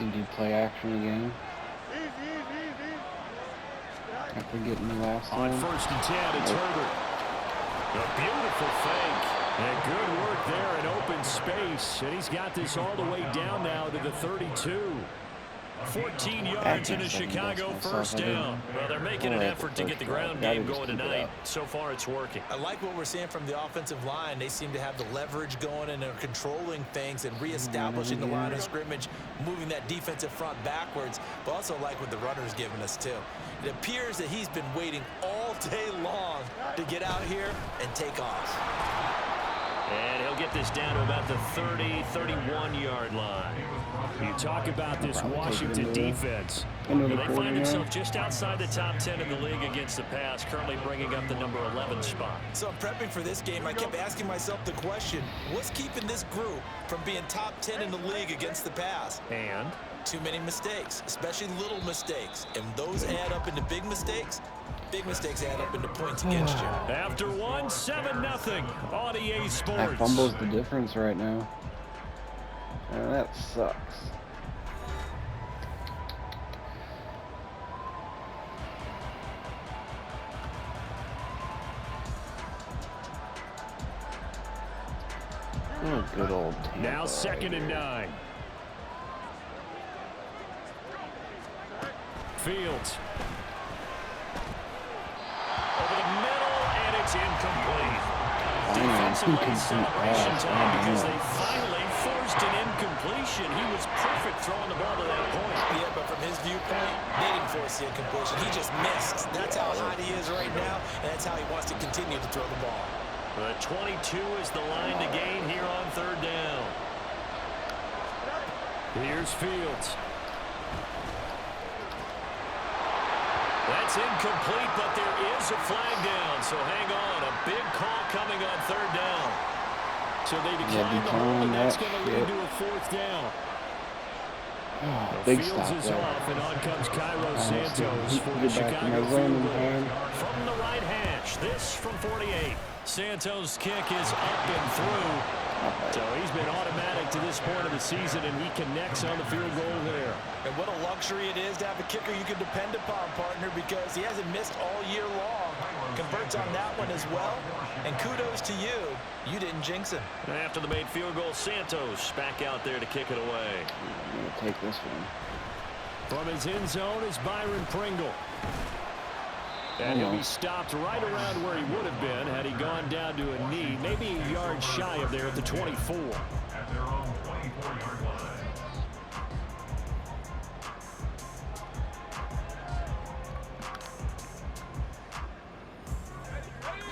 Did you play action again? After getting the last one. On 1st and 10, it's Herbert. A beautiful fake. And good work there in open space. And he's got this all the way down now to the 32. 14 yards in a Chicago first down. Well, they're making an effort to get the ground game going tonight. So far, it's working. I like what we're seeing from the offensive line. They seem to have the leverage going, and they're controlling things and reestablishing the line of scrimmage, moving that defensive front backwards, but also like what the runner's giving us, too. It appears that he's been waiting all day long to get out here and take off. And he'll get this down to about the 30, 31-yard line. You talk about this Washington defense. They find themselves just outside the top 10 in the league against the pass, currently bringing up the number 11 spot. So I'm prepping for this game. I kept asking myself the question, what's keeping this group from being top 10 in the league against the pass? And? Too many mistakes, especially little mistakes. And those add up into big mistakes. Big mistakes add up into points against you. After one, 7-0 on EA Sports. That fumbles the difference right now. That sucks. Oh, good old Tampa. Now 2nd and 9. Fields. Over the middle, and it's incomplete. Defensively, celebration time because they finally forced an incompletion. He was perfect throwing the ball to that point. Yeah, but from his viewpoint, they didn't force the incompletion. He just missed. That's how hot he is right now, and that's how he wants to continue to throw the ball. The 22 is the line to gain here on 3rd down. Here's Fields. That's incomplete, but there is a flag down, so hang on. A big call coming on 3rd down. So they decline the hold, and that's going to lead to a 4th down. Oh, big Fields stop is there. off, and on comes Cairo Santos for the Chicago field goal. From the right hash, this from 48. Santos' kick is up and through. So he's been automatic to this point of the season, and he connects on the field goal there. And what a luxury it is to have a kicker you can depend upon, partner, because he hasn't missed all year long. Converts on that one as well. And kudos to you. You didn't jinx him. After the made field goal, Santos back out there to kick it away. I'm going to take this one. From his end zone is Byron Pringle. And he'll be stopped right around where he would have been had he gone down to a knee, maybe a yard shy of there at the 24.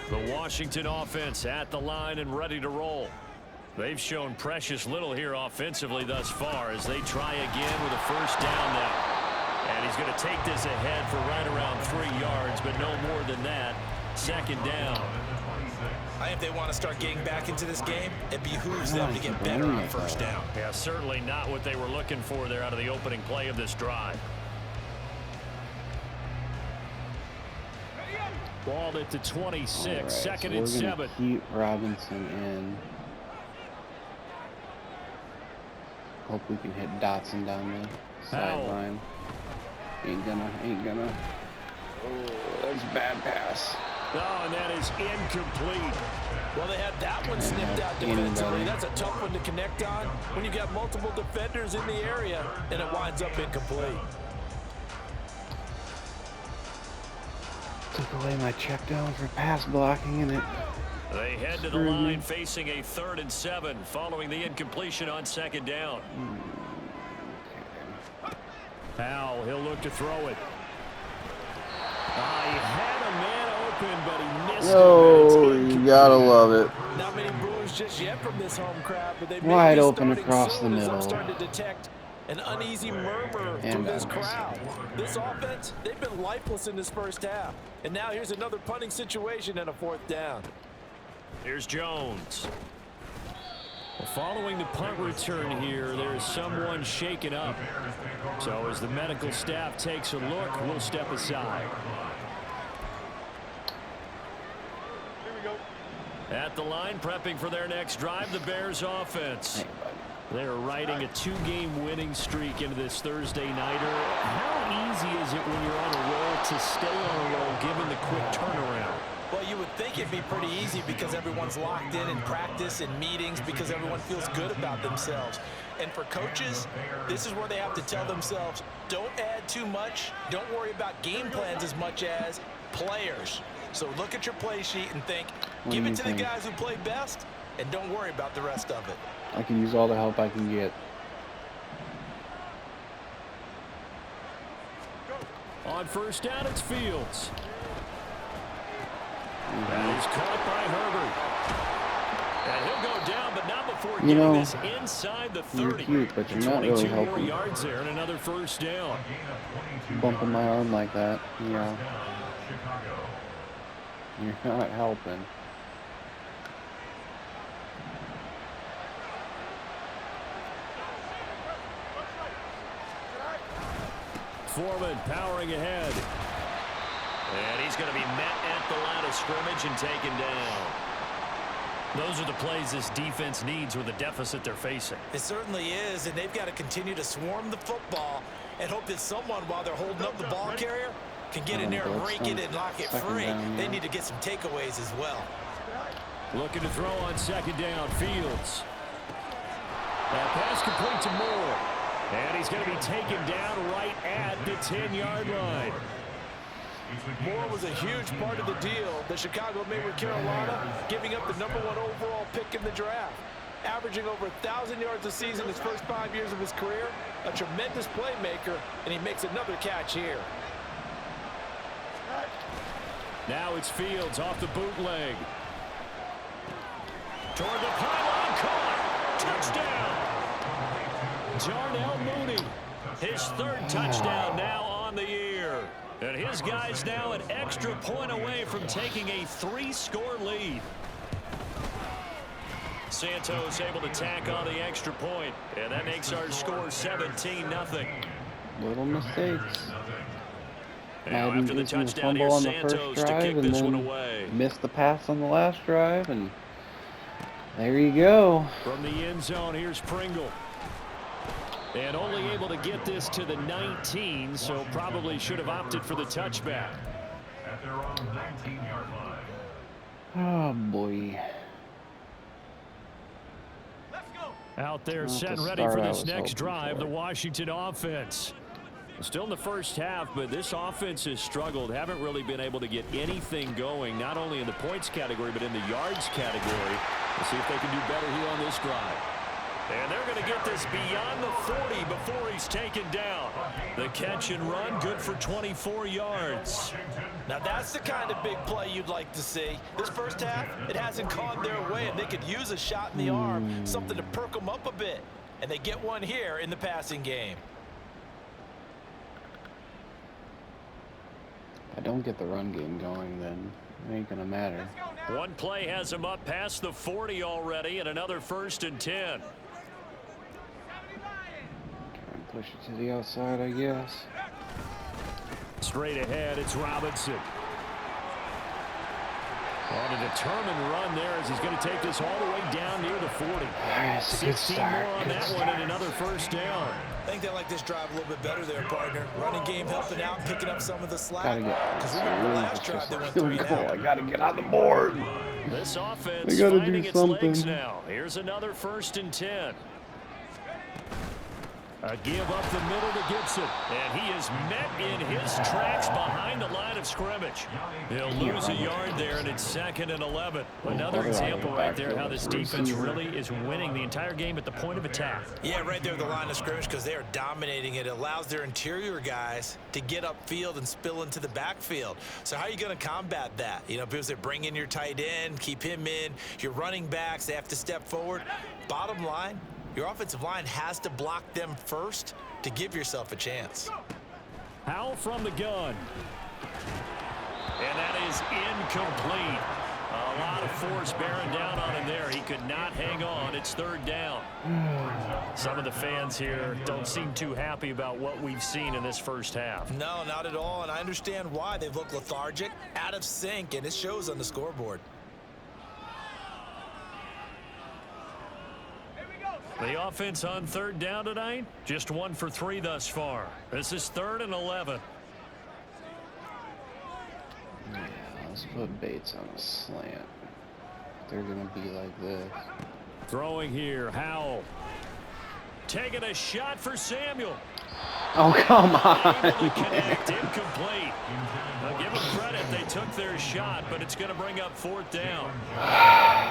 The Washington offense at the line and ready to roll. They've shown precious little here offensively thus far as they try again with a 1st down now. And he's going to take this ahead for right around 3 yards, but no more than that. 2nd down. I think they want to start getting back into this game. It behooves them to get better on 1st down. Yeah, certainly not what they were looking for there out of the opening play of this drive. Ball at the 26, right, 2nd so and 7. Keep Robinson in. Hope we can hit Dotson down the sideline. Ain't gonna. Oh, that's a bad pass. Oh, and that is incomplete. Well, they had that one snipped out defensively. That's a tough one to connect on when you got multiple defenders in the area, and it winds up incomplete. Took away my check down for pass blocking, and it. They head to the line facing a 3rd and 7 following the incompletion on 2nd down. Powell, he'll look to throw it. He had a man open, but he missed it. Oh, you gotta love it. Not many boos just yet from this home crowd, but they wide open across the middle. I'm starting to detect an uneasy murmur from this crowd. This offense, they've been lifeless in this 1st half. And now here's another punting situation and a 4th down. Here's Jones. Well, following the punt return here, there is someone shaken up. So as the medical staff takes a look, we'll step aside. At the line, prepping for their next drive, the Bears offense. They're riding a 2-game winning streak into this Thursday nighter. How easy is it when you're on a roll to stay on a roll given the quick turnaround? Well, you would think it'd be pretty easy because everyone's locked in practice and meetings because everyone feels good about themselves. And for coaches, this is where they have to tell themselves, don't add too much. Don't worry about game plans as much as players. So look at your play sheet and think, give it to the guys who play best, and don't worry about the rest of it. I can use all the help I can get. On first down, it's Fields. And he's caught by Herbert. And he'll go down, but not before getting this inside the 30. You're cute, but you're not really helping. 22 more yards there and another first down. Bumping my arm like that, yeah. You're not helping. Foreman powering ahead. And he's going to be met at the line of scrimmage and taken down. Those are the plays this defense needs with the deficit they're facing. It certainly is, and they've got to continue to swarm the football and hope that someone, while they're holding up the ball carrier, can get in there and rake it and knock it free. They need to get some takeaways as well. Looking to throw on second down, Fields. That pass complete to Moore. And he's going to be taken down right at the 10-yard line. Moore was a huge part of the deal that Chicago made with Carolina, giving up the #1 overall pick in the draft. Averaging over 1,000 yards a season his first 5 years of his career, a tremendous playmaker, and he makes another catch here. Now it's Fields off the bootleg. Toward the pylon, caught. Touchdown. Darnell Mooney, his third touchdown now on the year. And his guys now an extra point away from taking a 3-score lead. Santos able to tack on the extra point, and that makes our score 17-0. Little mistakes. Now after the touchdown here, Santos to kick this one away. Missed the pass on the last drive, and there you go. From the end zone, here's Pringle. And only able to get this to the 19, so probably should have opted for the touchback. At their own 19-yard line. Oh, boy. Out there set and ready for this next drive, the Washington offense. Still in the first half, but this offense has struggled. Haven't really been able to get anything going, not only in the points category, but in the yards category. We'll see if they can do better here on this drive. And they're going to get this beyond the 40 before he's taken down. The catch and run, good for 24 yards. Now that's the kind of big play you'd like to see. This first half, it hasn't gone their way, and they could use a shot in the arm, something to perk them up a bit. And they get one here in the passing game. If I don't get the run game going, then it ain't going to matter. One play has him up past the 40 already, and another 1st and 10. Push it to the outside, I guess. Straight ahead, it's Robinson. On a determined run there as he's going to take this all the way down near the 40. 16 more on that one and another 1st down. I think they like this drive a little bit better there, partner. Running game helping out, picking up some of the slack. Because remember last drive they went 3 and out. I got to get on the board. This offense finding its legs now. Here's another 1st and 10. A give up the middle to Gibson, and he is met in his tracks behind the line of scrimmage. He'll lose a yard there, and it's 2nd and 11. Another example right there how this defense really is winning the entire game at the point of attack. Yeah, right there at the line of scrimmage because they are dominating it. It allows their interior guys to get upfield and spill into the backfield. So how are you going to combat that? You know, because they bring in your tight end, keep him in. Your running backs, they have to step forward. Bottom line, your offensive line has to block them first to give yourself a chance. Howell from the gun. And that is incomplete. A lot of force bearing down on him there. He could not hang on. It's 3rd down. Some of the fans here don't seem too happy about what we've seen in this first half. No, not at all. And I understand why. They've looked lethargic, out of sync, and it shows on the scoreboard. The offense on third down tonight, just 1 for 3 thus far. This is 3rd and 11. Yeah, let's put Bates on a slant. They're going to be like this. Throwing here, Howell. Taking a shot for Samuel. Oh, come on. Able to connect, incomplete. Now give them credit, they took their shot, but it's going to bring up 4th down.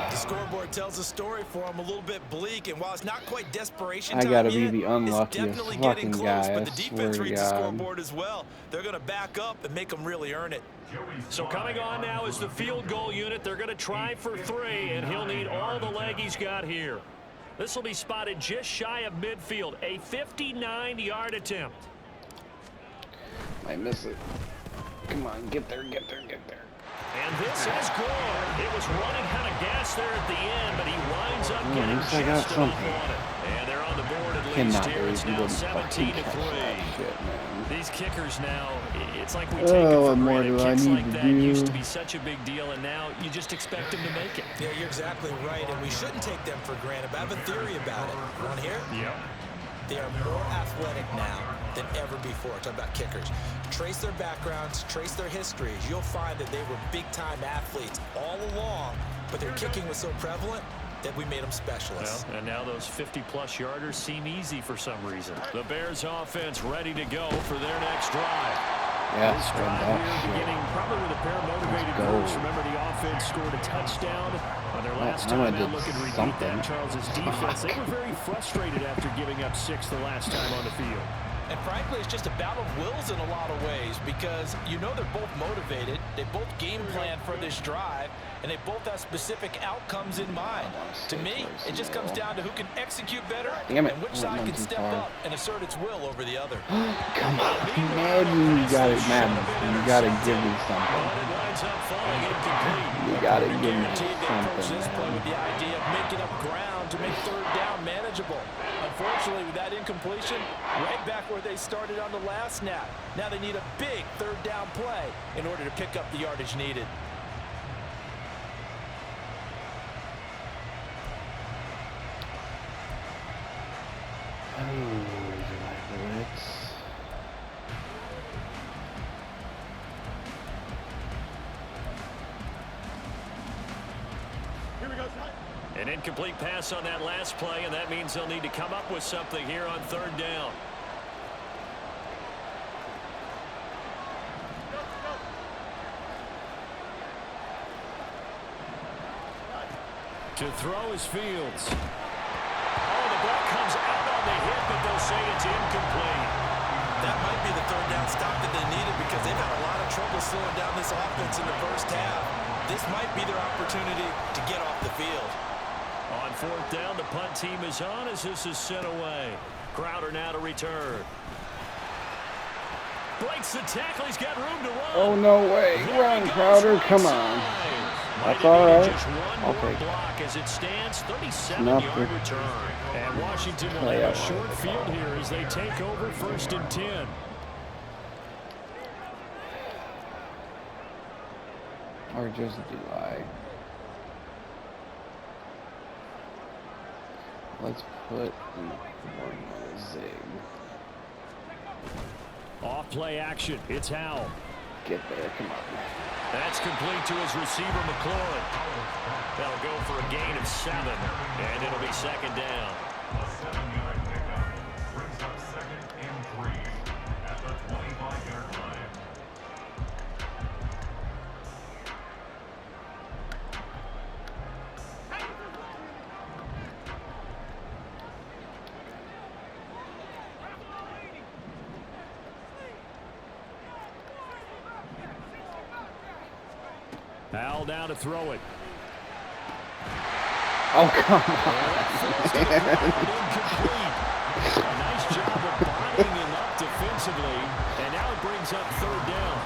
The scoreboard tells a story for him, a little bit bleak, and while it's not quite desperation I time gotta be yet, the unluckiest it's definitely fucking getting close, guy, but I the defense swear to reads the God. scoreboard as well. They're going to back up and make them really earn it. So coming on now is the field goal unit. They're going to try for 3, and he'll need all the leg he's got here. This will be spotted just shy of midfield, a 59-yard attempt. Might miss it. Come on, get there, get there, get there. And this is good. It was running out of gas there at the end, but he winds up getting least I got just enough something. on it. And they're on the board at least Cannot here. believe It's you now didn't fucking 17 to catch 3. that shit, man. These kickers now, it's like we take Oh, it for what more granted. do I Kicks need like to that do? used to be such a big deal, and now you just expect them to make it. Yeah, you're exactly right, and we shouldn't take them for granted, but I have a theory about it. You want to hear it? Yeah. They are more athletic now than ever before. Talking about kickers. Trace their backgrounds, trace their histories. You'll find that they were big-time athletes all along, but their kicking was so prevalent that we made them specialists. Well, and now those 50-plus yarders seem easy for some reason. The Bears offense ready to go for their next drive. Yeah, This run drive that here shit. beginning probably with a pair of motivated Let's go. groups. Remember, the offense scored a touchdown on their last I'm time gonna out. do Looking to repeat something. that. Charles's defense, they were very frustrated after giving up 6 the last time on the field. And frankly, it's just a battle of wills in a lot of ways because you know they're both motivated, they both game plan for this drive, and they both have specific outcomes in mind. To me, it just comes down to who can execute better Damn it. and which I side went can too step far. up and assert its will over the other. Come on, Madden, you got it, Madden. You gotta give me But something. it winds up falling incomplete. You gotta give me Guaranteed they approach something, this play with man. the idea of making up ground to make 3rd down manageable. Unfortunately, with that incompletion, right back where they started on the last snap. Now they need a big 3rd down play in order to pick up the yardage needed. Oh, do I blitz? An incomplete pass on that last play, and that means they'll need to come up with something here on 3rd down. To throw is Fields. Oh, the ball comes out on the hit, but they'll say it's incomplete. That might be the 3rd down stop that they needed because they've had a lot of trouble slowing down this offense in the first half. This might be their opportunity to get off the field. On 4th down, the punt team is on as this is sent away. Crowder now to return. Breaks the tackle. He's got room to run. Oh, no way. Run, Crowder. Come on. That's all right. I'll take it. Block as it stands, 37-yard Enough. return. And Washington will Play have out. a short field here as they take over 1st and 10. Or just do I? Let's put one on a zig. Off play action. It's Howell. Get there, come on. That's complete to his receiver, McLaurin. That'll go for a gain of 7, and it'll be 2nd down. A 7-yard pickup brings up 2nd and 3 at the 25-yard line. Howell down to throw it. Oh, come on. Incomplete. A nice job of bottling him up defensively, and now it brings up 3rd down.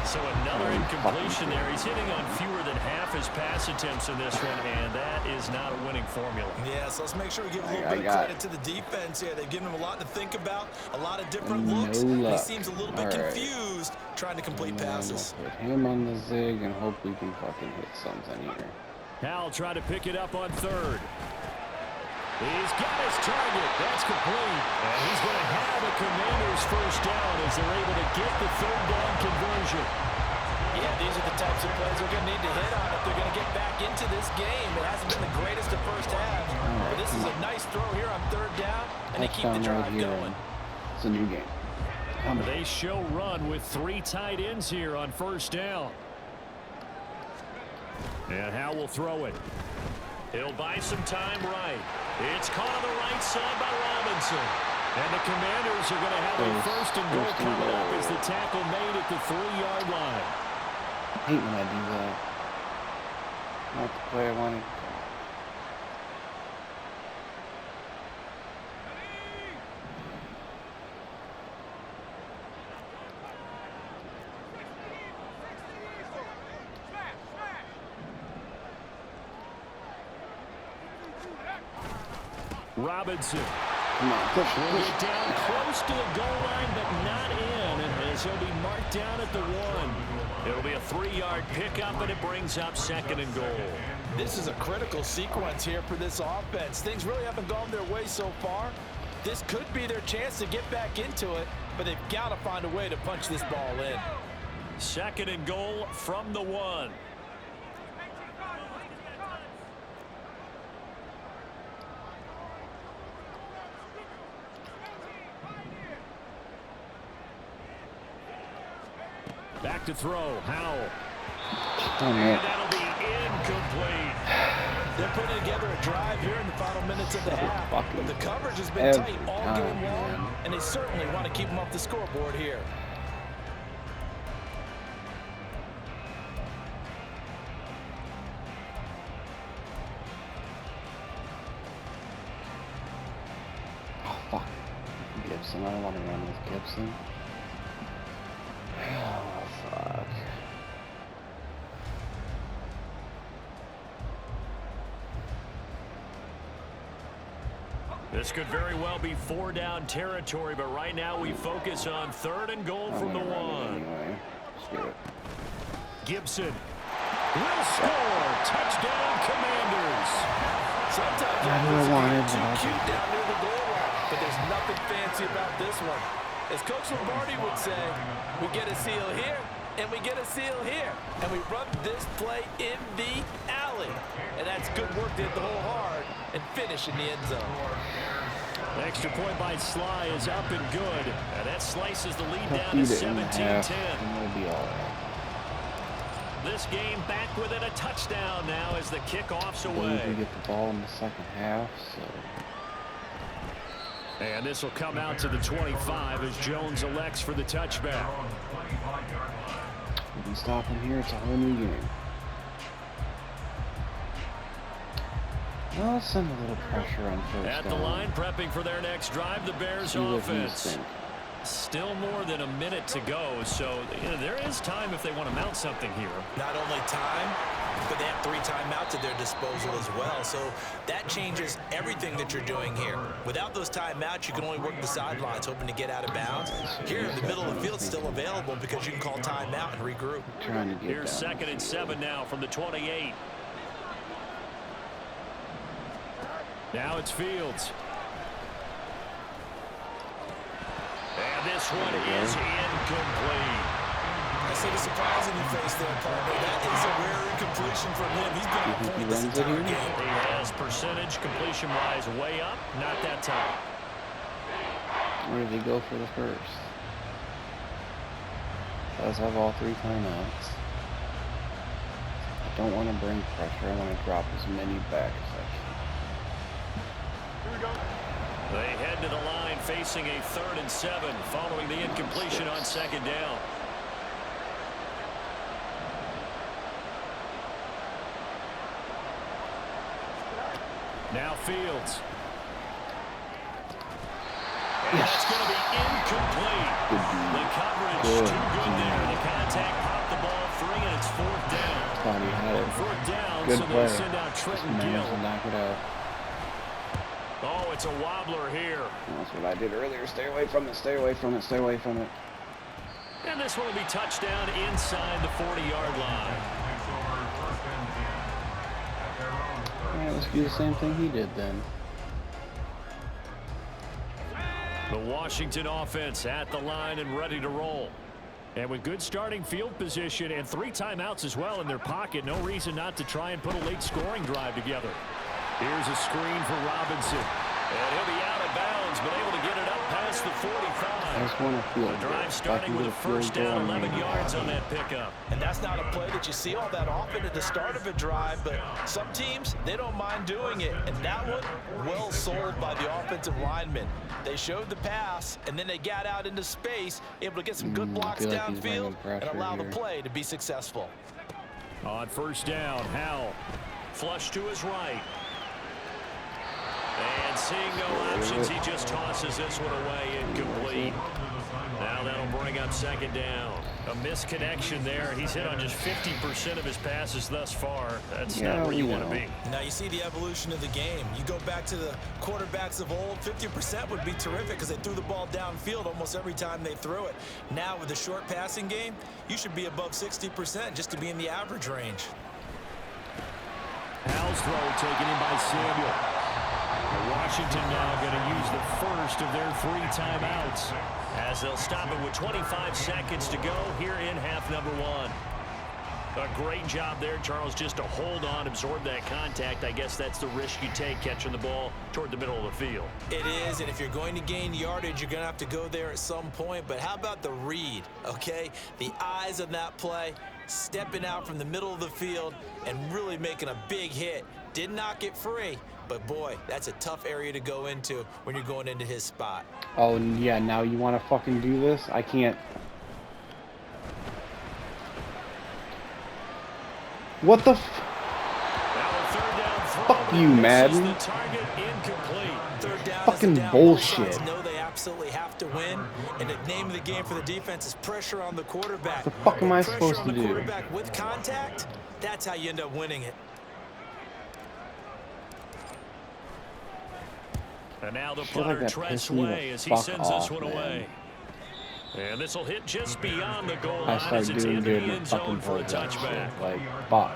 So another incompletion there. He's hitting on fewer than half his pass attempts in this one, and that is not a winning formula. Yeah, so let's make sure we give a little I bit of got credit to the defense here. They've given him a lot to think about, a lot of different No looks. He luck. seems a little bit All right. confused trying to complete And then passes. we'll put him on the zig and hope we can fucking hit something here. Howell trying to pick it up on 3rd. He's got his target. That's complete. And he's going to have a Commanders first down as they're able to get the third down conversion. Yeah, these are the types of plays they're going to need to hit on if they're going to get back into this game. It hasn't been the greatest of first halves, but this is a nice throw here on third down, and they keep the drive going. It's a new game. They show run with 3 tight ends here on first down. And Howe will throw it. He'll buy some time right. It's caught on the right side by Robinson. And the Commanders are going to have a first and goal coming up as the tackle made at the 3-yard line. I hate when I do that. Not the play I wanted. Robinson. Come on, push. Get down close to the goal line, but not in, as he'll be marked down at the 1. It'll be a 3-yard pickup, and it brings up 2nd and goal. This is a critical sequence here for this offense. Things really haven't gone their way so far. This could be their chance to get back into it, but they've got to find a way to punch this ball in. 2nd and goal from the 1. Back to throw. Howell. And that'll be incomplete. They're putting together a drive here in the final minutes of the half. But the coverage has been tight all game long, and they certainly want to keep them off the scoreboard here. Oh, fuck. Gibson. I don't want to run with Gibson. Oh, fuck. This could very well be 4-down territory, but right now we focus on 3rd and goal from the 1. Anyway. Screw it. Gibson will score. Touchdown, Commanders. Sometimes I wanted too cute down near the goal line, but there's nothing fancy about this one. As Coach Lombardi would say, we get a seal here, and we get a seal here. And we run this play in the alley. And that's good work. They hit the hole hard and finish in the end zone. The extra point by Sly is up and good. And that slices the lead down to 17-10. We'll be all right. This game back within a touchdown now as the kickoff's We away. get the ball in the second half, so... And this will come out to the 25 as Jones elects for the touchback. We can stop him here. It's a whole new game. Well, let's send a little pressure on first At down. the line, prepping for their next drive, the Bears See what offense. these think. Still more than a minute to go, so there is time if they want to mount something here. Not only time, but they have 3 timeouts at their disposal as well. So that changes everything that you're doing here. Without those timeouts, you can only work the sidelines, hoping to get out of bounds. Here in the middle of the field, still available because you can call timeout and regroup. Trying to get Here's down 2nd and 7 now from the 28. Now it's Fields. And this one is incomplete. I see the surprise in your face there, partner. That is a rare incompletion from him. He's been on point this entire game. He has percentage completion-wise way up. Not that time. Where did he go for the first? Does have all 3 timeouts. I don't want to bring pressure. I want to drop as many back as I can. They head to the line facing a 3rd and 7 following the incompletion on 2nd down. Now Fields. And that's going to be incomplete. The coverage too good there. The contact popped the ball free, and it's 4th down. Thought he had it. 4th down, Good so play. they send out Trenton Gill. Managed to knock it out. Oh, it's a wobbler here. That's what I did earlier. Stay away from it. Stay away from it. Stay away from it. And this one will be touchdown inside the 40-yard line. All right, let's do the same thing he did then. The Washington offense at the line and ready to roll. And with good starting field position and 3 timeouts as well in their pocket, no reason not to try and put a late scoring drive together. Here's a screen for Robinson. And he'll be out of bounds, but able to get it up past the 45. I just want to feel The drive starting with a first down, 11 yards on that pickup. And that's not a play that you see all that often at the start of a drive, but some teams, they don't mind doing it. And that one, well sold by the offensive lineman. They showed the pass, and then they got out into space, able to get some good blocks downfield and allow the play to be successful. On first down, Howell. Flush to his right. And seeing no options, he just tosses this one away, incomplete. Now that'll bring up second down. A misconnection there. He's hit on just 50% of his passes thus far. That's not where you want to be. Now you see the evolution of the game. You go back to the quarterbacks of old, 50% would be terrific because they threw the ball downfield almost every time they threw it. Now with the short passing game, you should be above 60% just to be in the average range. Howell's throw taken in by Samuel. Washington now going to use the first of their 3 timeouts as they'll stop it with 25 seconds to go here in half number 1. A great job there, Charles, just to hold on, absorb that contact. I guess that's the risk you take catching the ball toward the middle of the field. It is, and if you're going to gain yardage, you're going to have to go there at some point. But how about the read, okay? The eyes of that play, stepping out from the middle of the field and really making a big hit. Did not get free, but boy, that's a tough area to go into when you're going into his spot. Oh, yeah, now you want to fucking do this? I can't. What the f... Fuck you, Madden. Fucking bullshit. Know they absolutely have to win, and the name of the game for the defense is pressure on the quarterback. What the fuck am I supposed to do? Pressure on the quarterback with contact, that's how you end up winning it. And now the punter treads away as he sends this one away. And this will hit just beyond the goal line as it's in the end zone for a touchback. Like, fuck.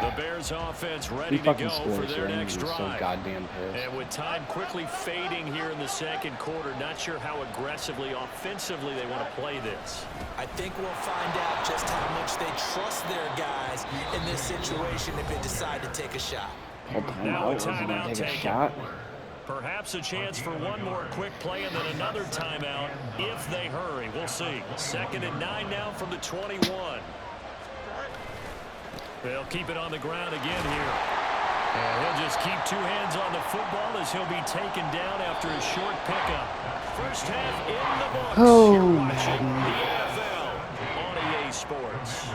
The Bears offense ready to go for their next drive. So goddamn pissed. And with time quickly fading here in the second quarter, not sure how aggressively, offensively they want to play this. I think we'll find out just how much they trust their guys in this situation if they decide to take a shot. Now a timeout taken. Perhaps a chance for one more quick play and then another timeout if they hurry. We'll see. 2nd and 9 now from the 21. They'll keep it on the ground again here. And he'll just keep 2 hands on the football as he'll be taken down after a short pickup. First half in the books. Oh, You're watching the NFL on EA Sports.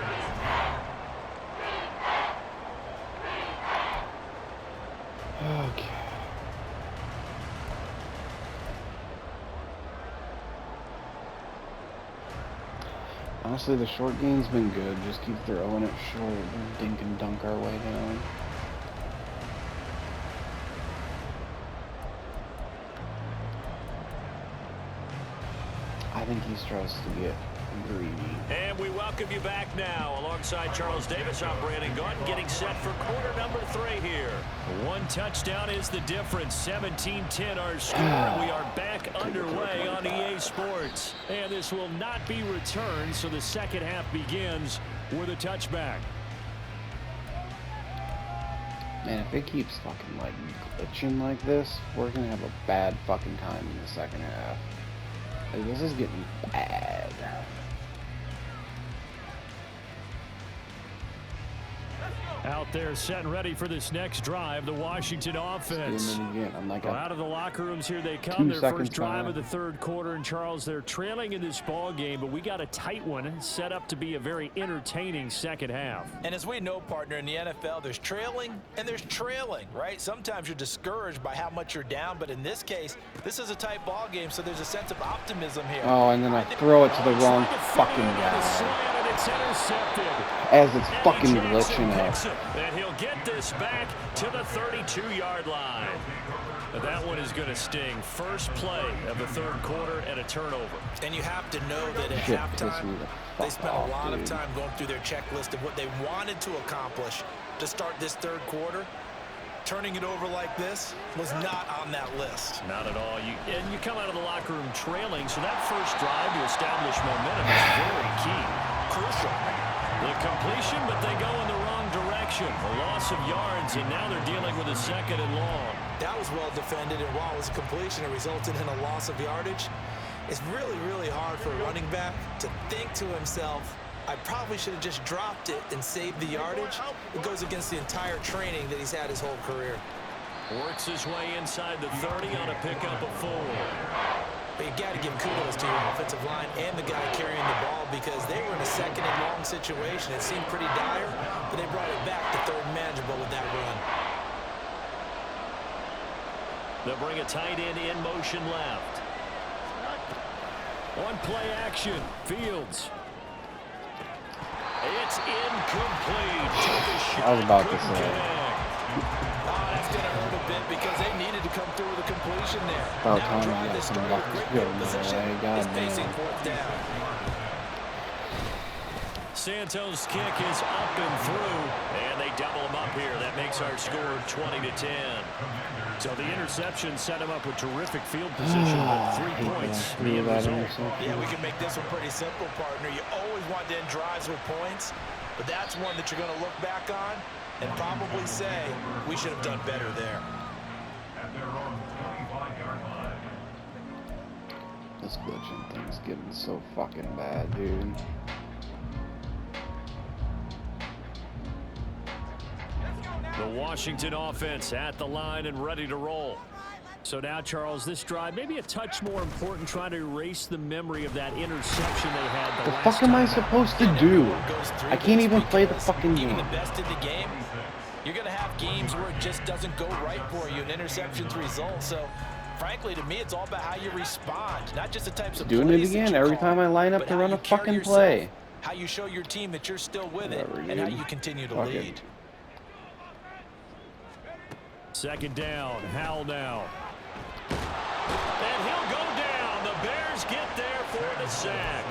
Okay. Honestly, the short game's been good. Just keep throwing it short and dink and dunk our way down. I think he tries to get greedy. And we welcome you back now alongside Charles Davis. I'm Brandon Gordon getting set for quarter number 3 here. 1 touchdown is the difference. 17-10 our score. We are back underway on EA Sports. And this will not be returned, so the second half begins with a touchback. Man, if it keeps fucking like glitching like this, we're gonna have a bad fucking time in the second half. Like, this is getting bad. Out there set and ready for this next drive, the Washington offense. Out of the locker rooms here they come. Their first drive of the third quarter. And Charles, they're trailing in this ball game, but we got a tight one set up to be a very entertaining second half. And as we know, partner, in the NFL, there's trailing and there's trailing, right? Sometimes you're discouraged by how much you're down, but in this case, this is a tight ball game, so there's a sense of optimism here. Oh, and then I throw it to the wrong fucking guy. It's intercepted. As it's fucking glitching out. And he'll get this back to the 32-yard line. That one is going to sting. First play of the third quarter and a turnover. And you have to know that at halftime, they spent a lot of time going through their checklist of what they wanted to accomplish to start this third quarter. turning it over like this was not on that list. Not at all. And you come out of the locker room trailing, so that first drive to establish momentum is very key. Crucial. The completion, but they go in the wrong direction. A loss of yards, and now they're dealing with a 2nd and long. That was well defended, and while it was a completion, it resulted in a loss of yardage. It's really, really hard for a running back to think to himself, I probably should have just dropped it and saved the yardage. It goes against the entire training that he's had his whole career. Works his way inside the 30 on a pickup of 4. But you got to give kudos to your offensive line and the guy carrying the ball because they were in a 2nd and long situation. It seemed pretty dire, but they brought it back to 3rd and manageable with that run. They'll bring a tight end in motion left. On play action, Fields. It's incomplete. I was about to say. That's going to hurt a bit because they needed to come through with a completion there. About Now time drive we got this some start luck with to great go, position man. is facing Goddamn. 4th down. Santos' kick is up and through, and they double him up here. That makes our score 20-10. So the interception set him up with terrific field position with 3 points. The end result. Yeah, we can make this one pretty simple, partner. You always want to end drives with points, but that's one that you're going to look back on and probably say, we should have done better there. At their own 25-yard line. This glitching thing's getting so fucking bad, dude. The Washington offense at the line and ready to roll. So now, Charles, this drive maybe a touch more important, trying to erase the memory of that interception they had the The last fuck am I time. supposed to do? I can't even play the fucking Even game. the best in the game, you're going to have games where it just doesn't go right for you and interceptions result. So, frankly, to me, it's all about how you respond, not just the types of Doing it plays that again you every call, time I line up but to how run you a carry fucking yourself, play. how you show your team that you're still with it, Whatever, and how dude. you continue to Fuck it. lead. 2nd down, Howell now. And he'll go down. The Bears get there for the sack.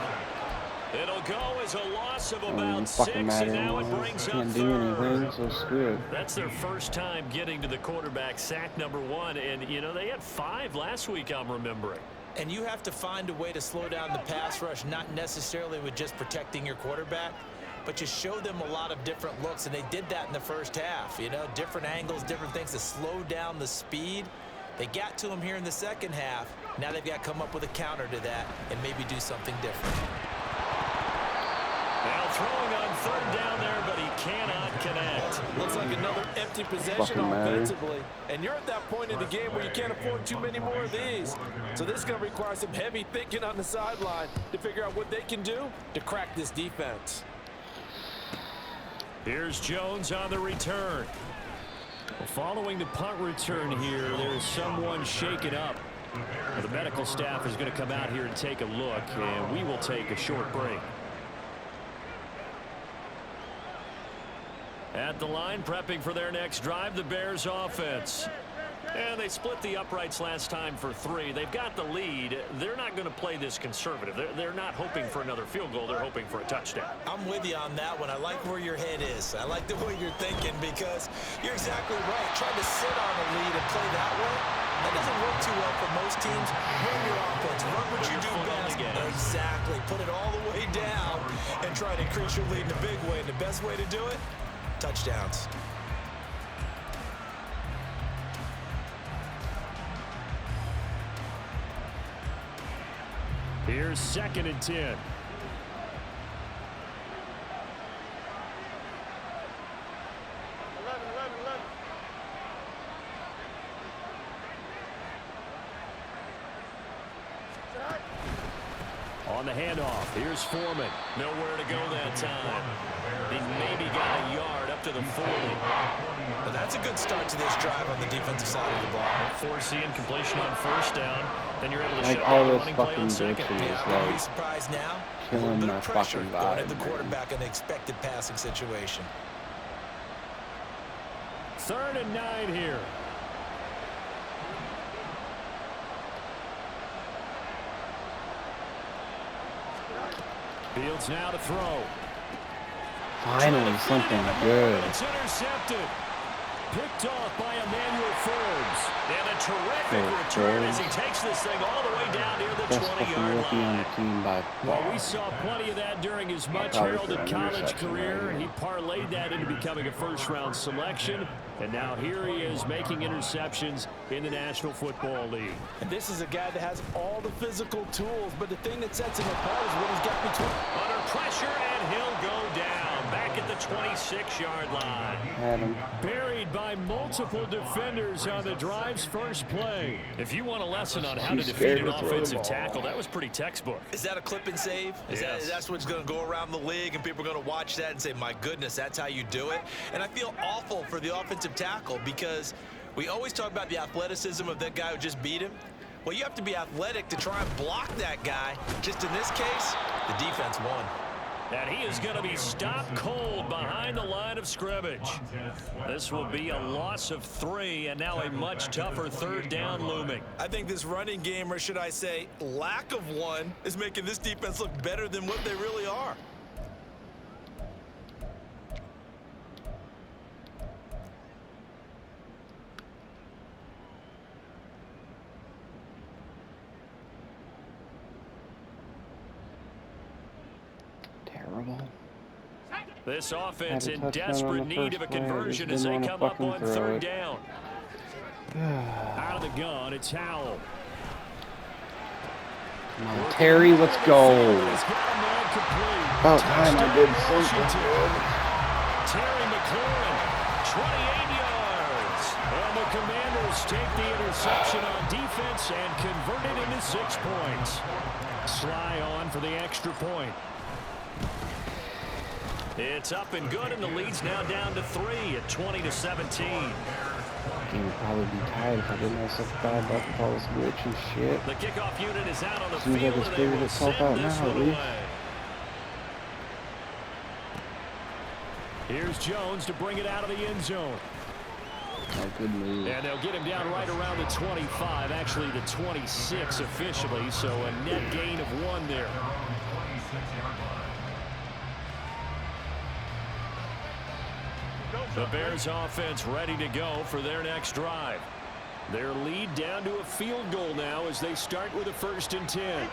It'll go as a loss of about 6, Fucking and matter now it anymore. brings up Can't do 3rd. anything, so screw it. That's their first time getting to the quarterback, sack number 1. And, you know, they had 5 last week, I'm remembering. And you have to find a way to slow down the pass rush, not necessarily with just protecting your quarterback, but you show them a lot of different looks, and they did that in the first half. You know, different angles, different things to slow down the speed. They got to him here in the second half. Now they've got to come up with a counter to that and maybe do something different. Now throwing on 3rd down there, but he cannot connect. Looks like another empty possession Fucking matter. offensively. And you're at that point in the game where you can't afford too many more of these. So this is going to require some heavy thinking on the sideline to figure out what they can do to crack this defense. Here's Jones on the return. Well, following the punt return here, there's someone shaken up. Well, the medical staff is going to come out here and take a look, and we will take a short break. At the line, prepping for their next drive, the Bears offense. And they split the uprights last time for 3. They've got the lead. They're not going to play this conservative. They're not hoping for another field goal. They're hoping for a touchdown. I'm with you on that one. I like where your head is. I like the way you're thinking because you're exactly right. Trying to sit on a lead and play that way, that doesn't work too well for most teams. Run your offense. Run what you do best. Exactly. Put it all the way down and try to increase your lead in a big way. And the best way to do it, touchdowns. Here's 2nd and 10. On the handoff, here's Foreman. Nowhere to go that time. He maybe got a yard up to the 40. Well, that's a good start to this drive on the defensive side of the ball. Forcing completion on 1st down. Then you're able to Like shut all down the this running play fucking on 2nd. glitching Yeah, is I wouldn't be like surprised now. A killing little bit my of pressure fucking going at vibe, the man. quarterback in an expected passing situation. 3rd and 9 here. Fields now to throw. finally something good. It's intercepted. picked off by Emmanuel Forbes. And a terrific return as he takes this thing all the way down near the 20-yard line. Well, we saw plenty of that during his much heralded college career, and he parlayed that into becoming a first-round selection. And now here he is making interceptions in the National Football League. And this is a guy that has all the physical tools, but the thing that sets him apart is what he's got between. Under pressure, and he'll go down back at the 26-yard line. Buried by multiple defenders on the drive's first play. If you want a lesson on how to defeat an offensive tackle, that was pretty textbook. Is that a clip and save? That's what's going to go around the league, and people are going to watch that and say, my goodness, that's how you do it? And I feel awful for the offensive tackle because we always talk about the athleticism of that guy who just beat him. Well, you have to be athletic to try and block that guy. Just in this case, the defense won. And he is going to be stopped cold behind the line of scrimmage. This will be a loss of 3, and now a much tougher third down looming. I think this running game, or should I say lack of one, is making this defense look better than what they really are. This offense in desperate need of a conversion as they come up on third down. Out of the gun, it's Howell. Come on, Terry, let's go. About time I did something good. Terry McLaurin, 28 yards. And the Commanders take the interception on defense and convert it into 6 points. Sly on for the extra point. It's up and good, and the lead's now down to 3 at 20-17. Game would probably be tied if I didn't have such bad luck with all this glitch and shit. The kickoff unit is out on the Seems field, like it's and they figured will itself send out this now, one at least. away. Here's Jones to bring it out of the end zone. Oh, good move. And they'll get him down right around the 25, actually the 26 officially, so a net gain of 1 there. The Bears offense ready to go for their next drive. Their lead down to a field goal now as they start with a 1st and 10.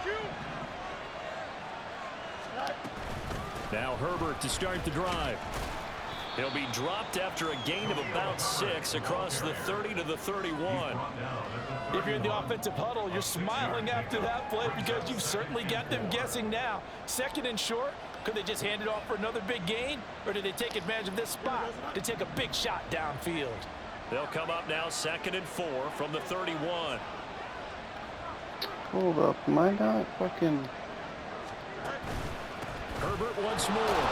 Now Herbert to start the drive. He'll be dropped after a gain of about 6 across the 30 to the 31. If you're in the offensive huddle, you're smiling after that play because you've certainly got them guessing now. 2nd and short. Could they just hand it off for another big gain? Or did they take advantage of this spot to take a big shot downfield? They'll come up now 2nd and 4 from the 31. Hold up. Am I not fucking... Herbert once more.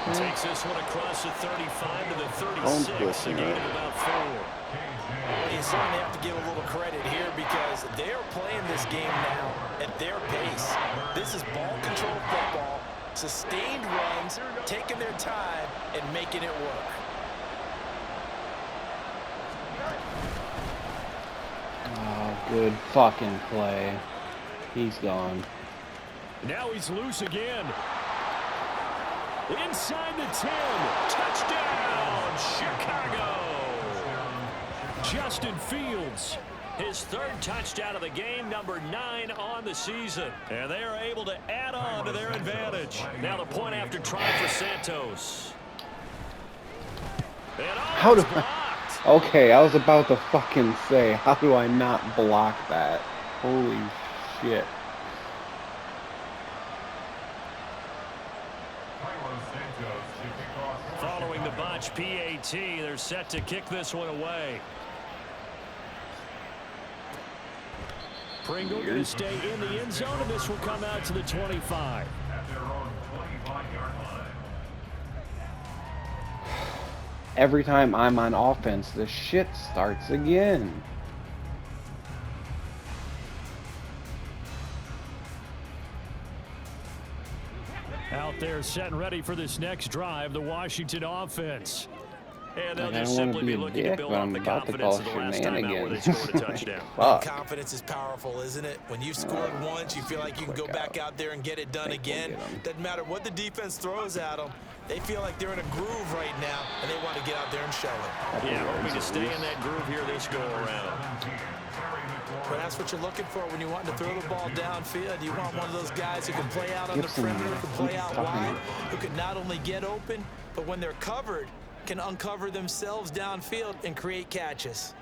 Okay. Takes this one across the 35 to the 36. A gain of about 4. You certainly have to give a little credit here because they're playing this game now at their pace. This is ball control football. Sustained runs, taking their time, and making it work. Oh, good fucking play. He's gone. Now he's loose again. Inside the 10. Touchdown, Chicago. Justin Fields. His 3rd touchdown of the game, number 9 on the season. And they are able to add on to their advantage. Now the point after try for Santos. And how do I... Okay, I was about to fucking say, how do I not block that? Holy shit. Following the botch PAT, they're set to kick this one away. Pringle going to stay in the end zone, and this will come out to the 25. At their own 25-yard line. Every time I'm on offense, the shit starts again. Out there set and ready for this next drive, the Washington offense. And they'll Like, I just don't want simply to be be a looking to dick, build but off I'm the about to confidence call of the last time out where they shenanigans. scored a touchdown. Fuck. Confidence is powerful, isn't it? When you've scored once, you feel like you can go back out there and get it done again. Doesn't matter what the defense throws at them. They feel like they're in a groove right now, and they want to get out there and show it. Yeah, hoping to stay in that groove here this go-around. But that's what you're looking for when you want to throw the ball downfield. You want one of those guys who can play out on the perimeter, who can play out wide, who can not only get open, but when they're covered, can uncover themselves downfield and create catches.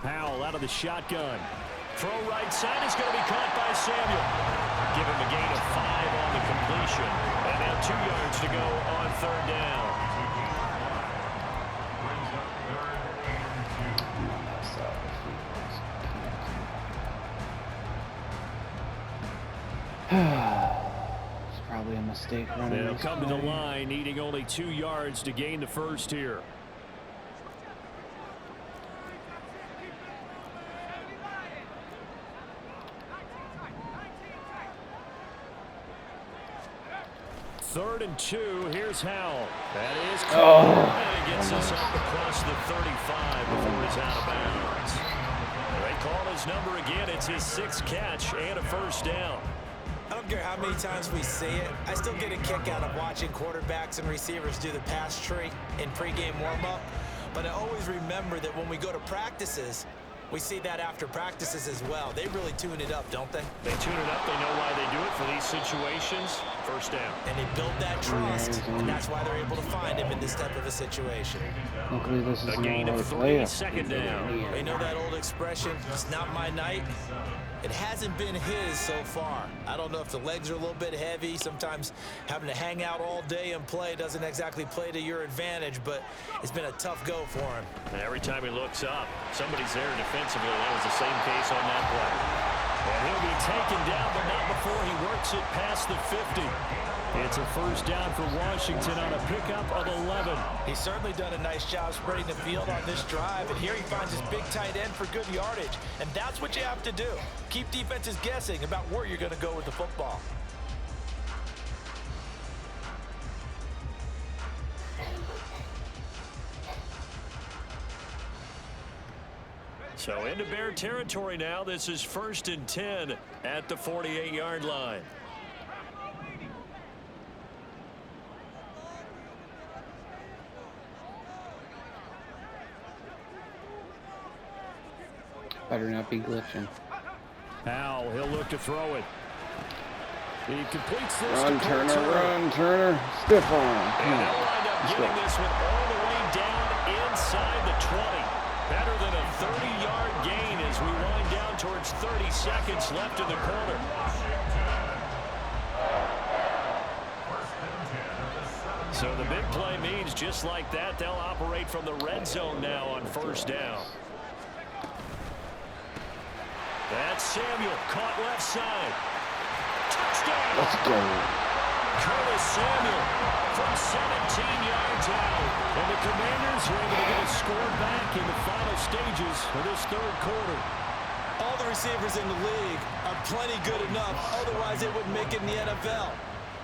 Powell out of the shotgun. Throw right side is going to be caught by Samuel. Give him a gain of 5 on the completion. And now 2 yards to go on 3rd down. It's probably a mistake running. They'll come to the line, needing only 2 yards to gain the first here. Third and 2. Here's Howell. That is caught. And it gets us up across the 35 before it's out of bounds. They call his number again. It's his 6th catch and a first down. I don't care how many times we say it, I still get a kick out of watching quarterbacks and receivers do the pass tree in pregame warm-up. But I always remember that when we go to practices, we see that after practices as well. They really tune it up, don't they? They tune it up. They know why they do it for these situations. First down. And they build that trust, and that's why they're able to find him in this type of a situation. Luckily, this is A gain of 3, second down. You know that old expression, it's not my night? It hasn't been his so far. I don't know if the legs are a little bit heavy. Sometimes having to hang out all day and play doesn't exactly play to your advantage, but it's been a tough go for him. And every time he looks up, somebody's there defensively. That was the same case on that play. And he'll be taken down, but not before he works it past the 50. It's a first down for Washington on a pickup of 11. He's certainly done a nice job spreading the field on this drive, and here he finds his big tight end for good yardage. And that's what you have to do. Keep defenses guessing about where you're going to go with the football. So into Bear territory now. This is 1st and 10 at the 48-yard line. Better not be glitching. Powell, he'll look to throw it. He completes this. Run, Turner, run, Turner. Stiff arm. And they'll wind up getting this one all the way down inside the 20. Better than a 30-yard gain as we wind down towards 30 seconds left in the quarter. So the big play means just like that, they'll operate from the red zone now on 1st down. That's Samuel, caught left side. Touchdown! Let's go. Curtis Samuel from 17 yards out. And the Commanders are able to get a score back in the final stages of this 3rd quarter. All the receivers in the league are plenty good enough, otherwise they wouldn't make it in the NFL.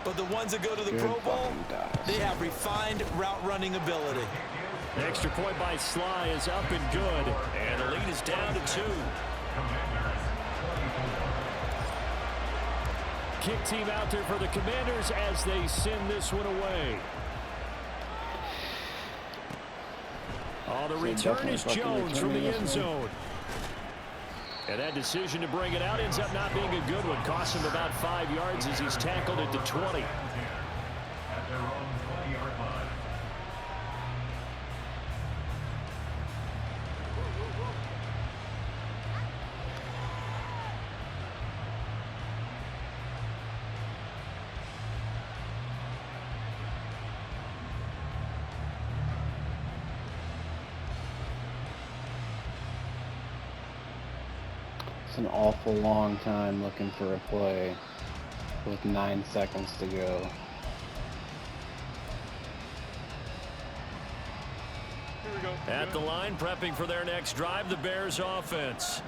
But the ones that go to the Pro Bowl, they have refined route running ability. The extra point by Sly is up and good. And the lead is down to 2. Kick team out there for the Commanders as they send this one away. The return is Jones from the end zone. And that decision to bring it out ends up not being a good one. Costs him about 5 yards as he's tackled at the 20. At their own 20-yard line. It's an awful long time looking for a play with 9 seconds to go. At the line, prepping for their next drive, the Bears offense.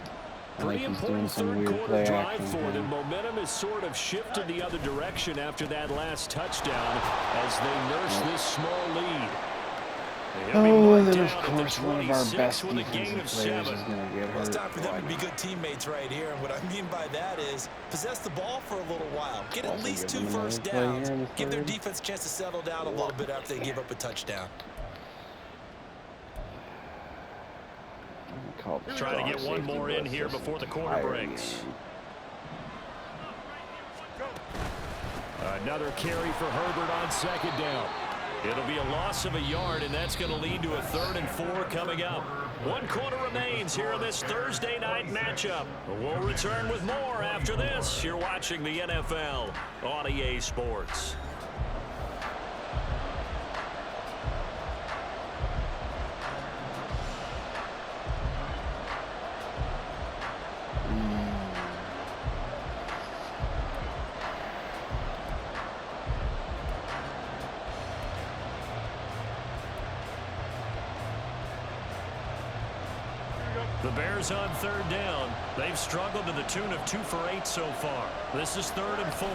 Pretty he's doing important some third weird quarter play drive action for them. thing. Momentum has sort of shifted the other direction after that last touchdown as they nurse this small lead. Oh, and then of course one of our best defensive players is going to get hurt. Well, it's time for them to be good teammates right here. And what I mean by that is possess the ball for a little while. Get at least 2 first downs. Give their defense a chance to settle down a little bit after they give up a touchdown. Trying to get one more in here before the quarter breaks. Another carry for Herbert on second down. It'll be a loss of a yard, and that's going to lead to a 3rd and 4 coming up. 1 quarter remains here in this Thursday night matchup. We'll return with more after this. You're watching the NFL on EA Sports. The Bears on 3rd down. They've struggled to the tune of 2 for 8 so far. This is 3rd and 4.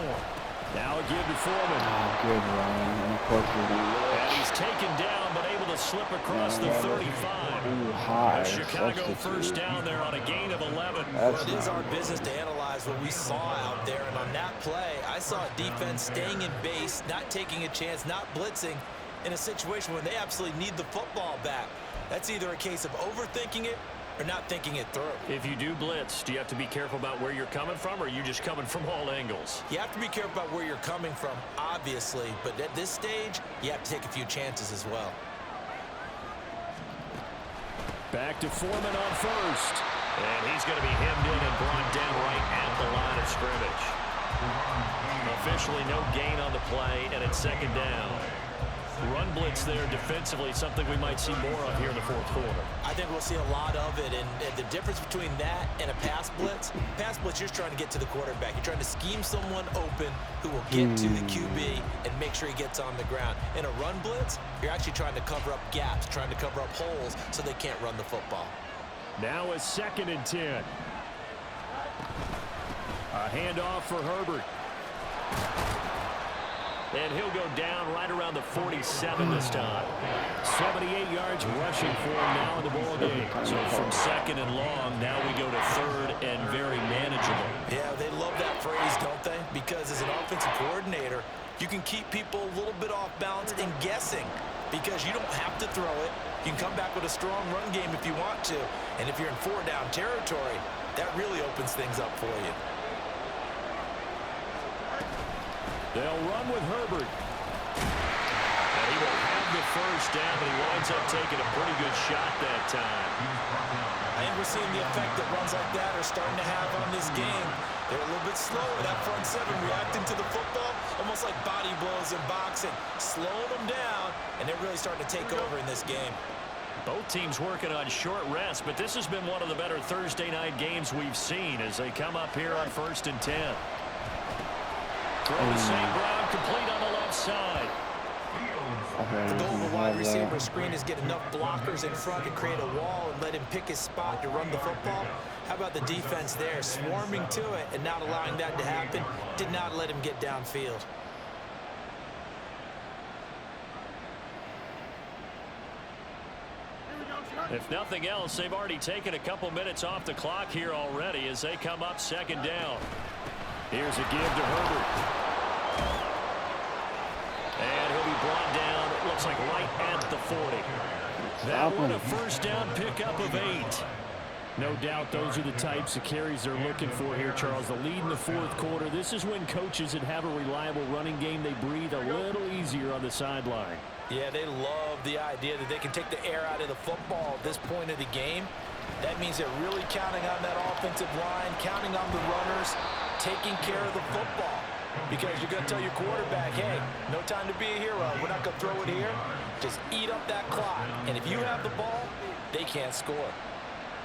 Now a give to Foreman. Good run. And of course and he's taken down, but able to slip across the 35. Ooh, high. Chicago first down there on a gain of 11. Well, it is our business to analyze what we saw out there. And on that play, I saw a defense staying in base, not taking a chance, not blitzing in a situation where they absolutely need the football back. That's either a case of overthinking it or not thinking it through. If you do blitz, do you have to be careful about where you're coming from, or are you just coming from all angles? You have to be careful about where you're coming from, obviously, but at this stage, you have to take a few chances as well. Back to Foreman on first. And he's going to be hemmed in and brought down right at the line of scrimmage. Officially no gain on the play, and it's 2nd down. Run blitz there defensively, something we might see more of here in the 4th quarter. I think we'll see a lot of it, and the difference between that and a pass blitz, you're trying to get to the quarterback. You're trying to scheme someone open who will get to the QB and make sure he gets on the ground. In a run blitz, you're actually trying to cover up gaps, trying to cover up holes so they can't run the football. Now a 2nd and 10. A handoff for Herbert. And he'll go down right around the 47 this time. 78 yards rushing for him now in the ball game. So from 2nd and long, now we go to 3rd and very manageable. Yeah, they love that phrase, don't they? Because as an offensive coordinator, you can keep people a little bit off balance and guessing because you don't have to throw it. You can come back with a strong run game if you want to. And if you're in 4-down territory, that really opens things up for you. They'll run with Herbert. And he will have the first down, but he winds up taking a pretty good shot that time. I think we're seeing the effect that runs like that are starting to have on this game. They're a little bit slower, that front 7 reacting to the football, almost like body blows in boxing, slowing them down, and they're really starting to take over in this game. Both teams working on short rest, but this has been one of the better Thursday night games we've seen as they come up here on 1st and 10. Throw to St. Brown, complete on the left side. The goal of a wide receiver screen is get enough blockers in front to create a wall and let him pick his spot to run the football. How about the defense there, swarming to it and not allowing that to happen? Did not let him get downfield. If nothing else, they've already taken a couple minutes off the clock here already as they come up 2nd down. Here's a give to Herbert. And he'll be brought down, it looks like right at the 40. That one a first down pickup of 8. No doubt those are the types of carries they're looking for here, Charles. The lead in the 4th quarter. This is when coaches that have a reliable running game, they breathe a little easier on the sideline. Yeah, they love the idea that they can take the air out of the football at this point of the game. That means they're really counting on that offensive line, counting on the runners, taking care of the football. Because you're going to tell your quarterback, hey, no time to be a hero. We're not going to throw it here. Just eat up that clock. And if you have the ball, they can't score.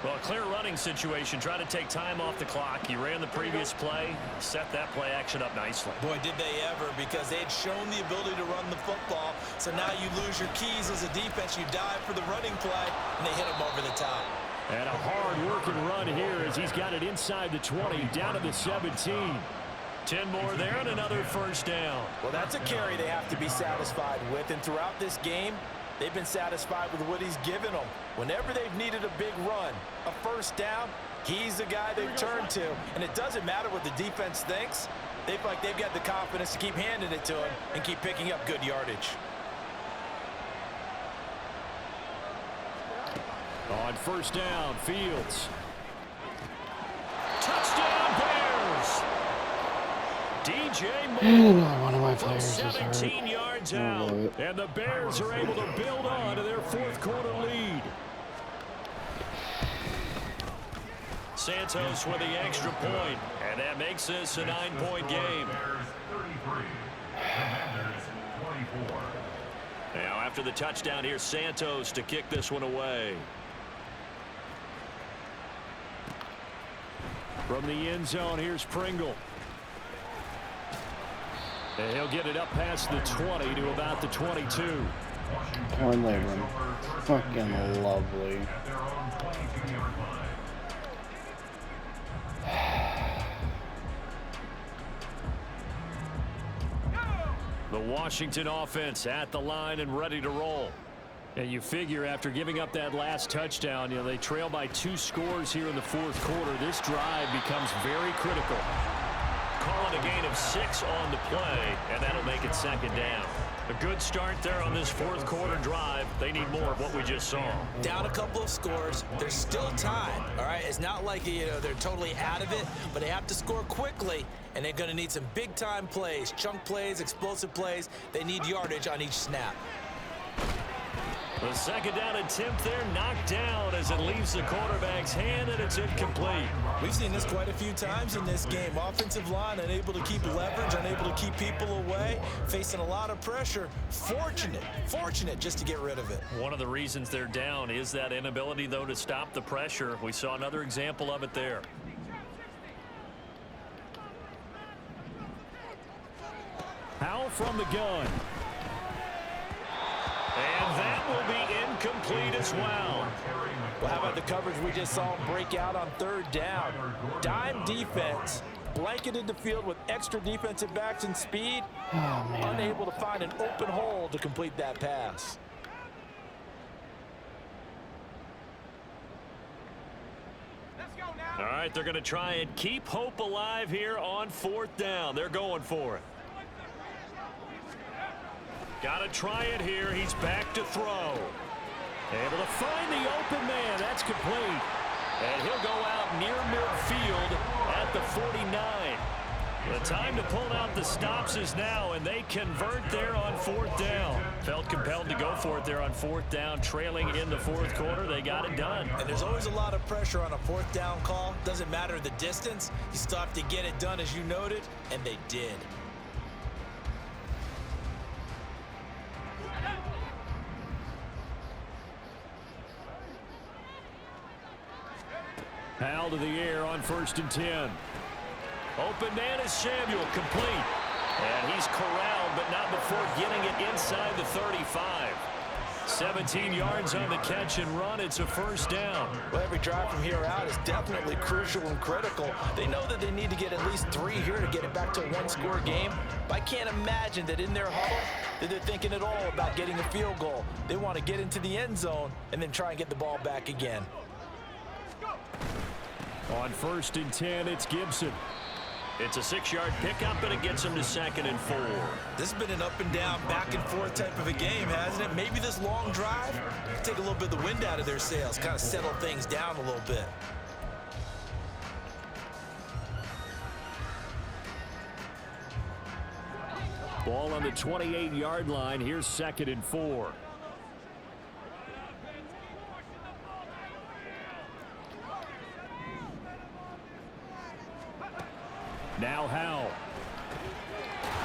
Well, a clear running situation, trying to take time off the clock. He ran the previous play, set that play action up nicely. Boy, did they ever, because they had shown the ability to run the football. So now you lose your keys as a defense. You dive for the running play, and they hit them over the top. And a hard-working run here as he's got it inside the 20, down to the 17. 10 more there and another first down. Well, that's a carry they have to be satisfied with. And throughout this game, they've been satisfied with what he's given them. Whenever they've needed a big run, a first down, he's the guy they've turned to. And it doesn't matter what the defense thinks. They feel like they've got the confidence to keep handing it to him and keep picking up good yardage. On first down, Fields. Touchdown, Bears! DJ Moore, one of my players 17 yards out, and the Bears are able to build on to their fourth quarter lead. Santos with the extra point, and that makes this a 9-point game. Now after the touchdown, here's Santos to kick this one away. From the end zone, here's Pringle. And he'll get it up past the 20 to about the 22. Torn labrum. Fucking lovely. The Washington offense at the line and ready to roll. And you figure after giving up that last touchdown, you know, they trail by 2 scores here in the fourth quarter. This drive becomes very critical. Calling a gain of 6 on the play, and that'll make it second down. A good start there on this fourth quarter drive. They need more of what we just saw. Down a couple of scores. There's still time, all right? It's not like, you know, they're totally out of it, but they have to score quickly, and they're going to need some big-time plays, chunk plays, explosive plays. They need yardage on each snap. The second down attempt there knocked down as it leaves the quarterback's hand, and it's incomplete. We've seen this quite a few times in this game. Offensive line unable to keep leverage, unable to keep people away, facing a lot of pressure. Fortunate just to get rid of it. One of the reasons they're down is that inability, though, to stop the pressure. We saw another example of it there. Howell from the gun. And that will be incomplete as well. Well, how about the coverage we just saw him break out on third down? Dime defense, blanketed the field with extra defensive backs and speed. Unable to find an open hole to complete that pass. All right, they're going to try and keep hope alive here on fourth down. They're going for it. Got to try it here. He's back to throw. Able to find the open man. That's complete. And he'll go out near midfield at the 49. The time to pull out the stops is now, and they convert there on fourth down. Felt compelled to go for it there on fourth down, trailing in the fourth quarter. They got it done. And there's always a lot of pressure on a fourth down call. Doesn't matter the distance. You still have to get it done, as you noted, and they did. Howell to the air on 1st and 10. Open man is Samuel, complete. And he's corralled, but not before getting it inside the 35. 17 yards on the catch and run. It's a first down. Well, every drive from here out is definitely crucial and critical. They know that they need to get at least 3 here to get it back to a one-score game. But I can't imagine that in their huddle that they're thinking at all about getting a field goal. They want to get into the end zone and then try and get the ball back again. On 1st and 10, it's Gibson. It's a 6-yard pickup, and it gets him to 2nd and 4. This has been an up and down, back and forth type of a game, hasn't it? Maybe this long drive take a little bit of the wind out of their sails, kind of settle things down a little bit. Ball on the 28-yard line. Here's 2nd and 4. Now Howell.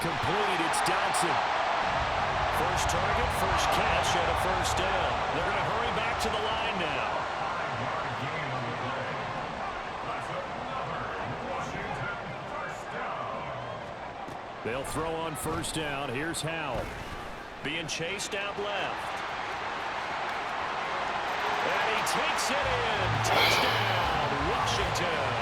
Complete. It's Dodson. First target, first catch, and a first down. They're going to hurry back to the line now. They'll throw on first down. Here's Howell. Being chased out left. And he takes it in. Touchdown, Washington.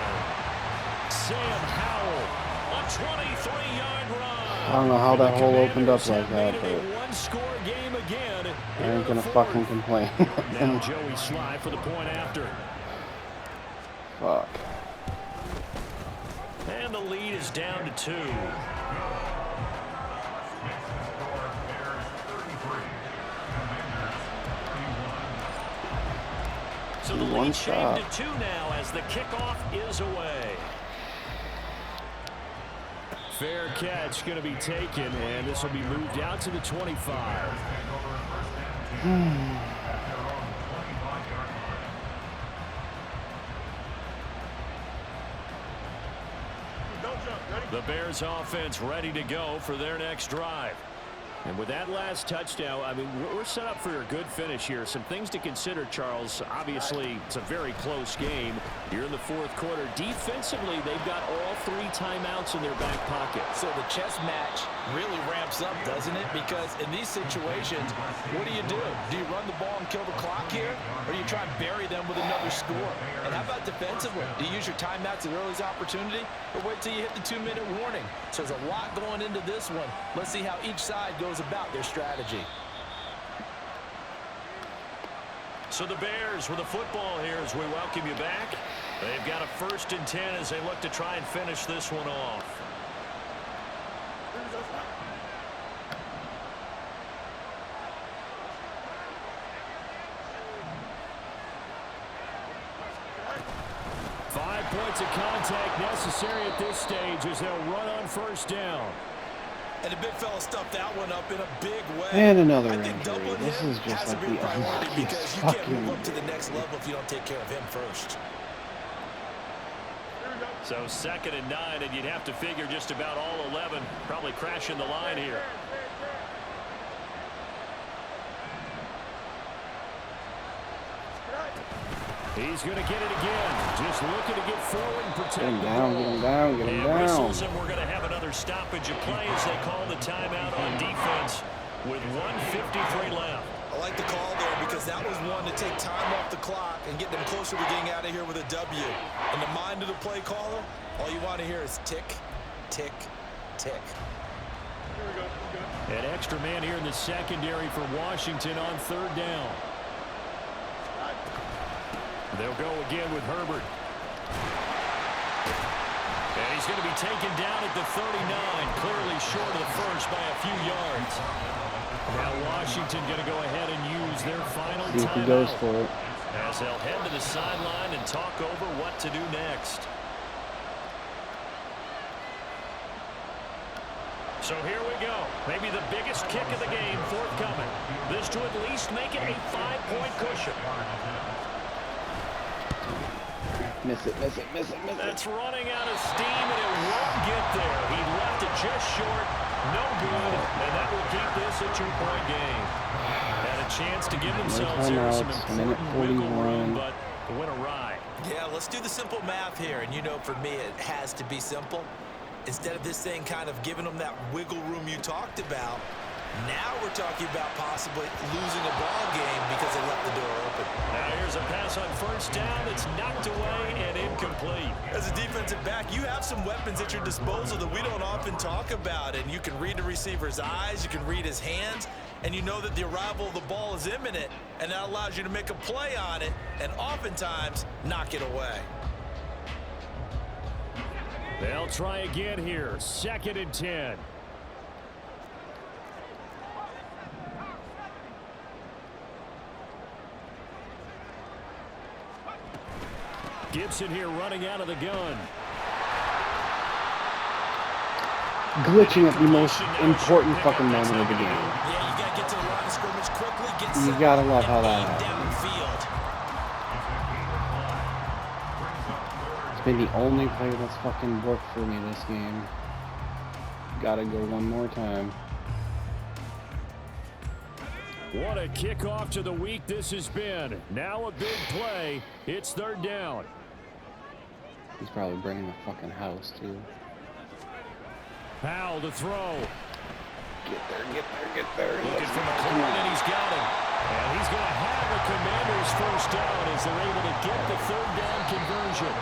Sam Howell, a 23-yard run. I don't know how that hole opened up like that, but one-score game again. I ain't gonna fucking complain. Now Joey Sly for the point after. Fuck. And the lead is down to 2. So the lead shaved to 2 now as the kickoff is away. Fair catch going to be taken, and this will be moved out to the 25. The Bears offense ready to go for their next drive. And with that last touchdown, I mean, we're set up for a good finish here. Some things to consider, Charles. Obviously, it's a very close game. You're in the fourth quarter. Defensively, they've got all 3 timeouts in their back pocket. So the chess match really ramps up, doesn't it? Because in these situations, what do? Do you run the ball and kill the clock here? Or do you try and bury them with another score? And how about defensively? Do you use your timeouts at the earliest opportunity? Or wait till you hit the 2-minute warning? So there's a lot going into this one. Let's see how each side goes about their strategy. So the Bears with the football here as we welcome you back. They've got a 1st and 10 as they look to try and finish this one off. Five points of contact necessary at this stage as they'll run on 1st down. And the big fella stuffed that one up in a big way. And another I think injury. doubling This him is just has to like be the a priority because you can't fucking move up to the next level if you don't take care of him first. So 2nd and 9, and you'd have to figure just about all 11 probably crashing the line here. He's going to get it again. Just looking to get forward and protect. Get him down, get him down, get him down. Whistles, and we're going to have another stoppage of play as they call the timeout on defense with 1:53 left. I like the call there because that was one to take time off the clock and get them closer to getting out of here with a W. In the mind of the play caller, all you want to hear is tick, tick, tick. An extra man here in the secondary for Washington on 3rd down. They'll go again with Herbert. And he's going to be taken down at the 39, clearly short of the first by a few yards. Now Washington going to go ahead and use their final See if he goes timeout for it. as they'll head to the sideline and talk over what to do next. So here we go. Maybe the biggest kick of the game forthcoming. This to at least make it a 5-point cushion. Miss it, miss it, miss it, miss it. That's running out of steam, and it won't get there. He left it just short. No good, and that will keep this a 2-point game. Had a chance to give themselves here some important wiggle room, but it went awry. Yeah, let's do the simple math here. And you know, for me, it has to be simple. Instead of this thing kind of giving them that wiggle room you talked about, now we're talking about possibly losing a ball game because they left the door open. Now here's a pass on 1st down that's knocked away and incomplete. As a defensive back, you have some weapons at your disposal that we don't often talk about. And you can read the receiver's eyes, you can read his hands, and you know that the arrival of the ball is imminent, and that allows you to make a play on it and oftentimes knock it away. They'll try again here. 2nd and 10. Gibson here running out of the gun. Glitching at the most important fucking moment of the game. Yeah, you got to get to the line of scrimmage quickly, get set, You gotta love how that and happens. downfield. It's been the only play that's fucking worked for me this game. Gotta go one more time. What a kickoff to the week this has been. Now a big play. It's 3rd down. He's probably bringing the fucking house, too. Powell to throw. Get there. Looking for McLaurin, and he's got him. And he's going to have the Commanders first down as they're able to get the third down conversion.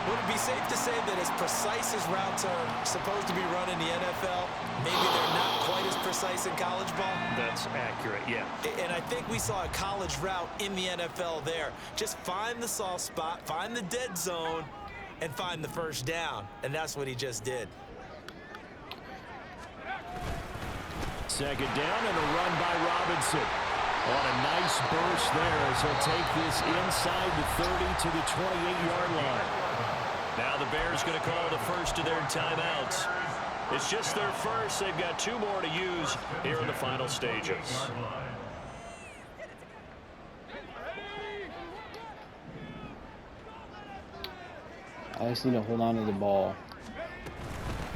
Would it be safe to say that as precise as routes are supposed to be run in the NFL, maybe they're not quite as precise in college ball? That's accurate, yeah. And I think we saw a college route in the NFL there. Just find the soft spot, find the dead zone, and find the first down. And that's what he just did. Second down and a run by Robinson. On a nice burst there as he'll take this inside the 30 to the 28-yard line. Now the Bears going to call the first of their timeouts. It's just their first. They've got 2 more to use here in the final stages. I just need to hold on to the ball.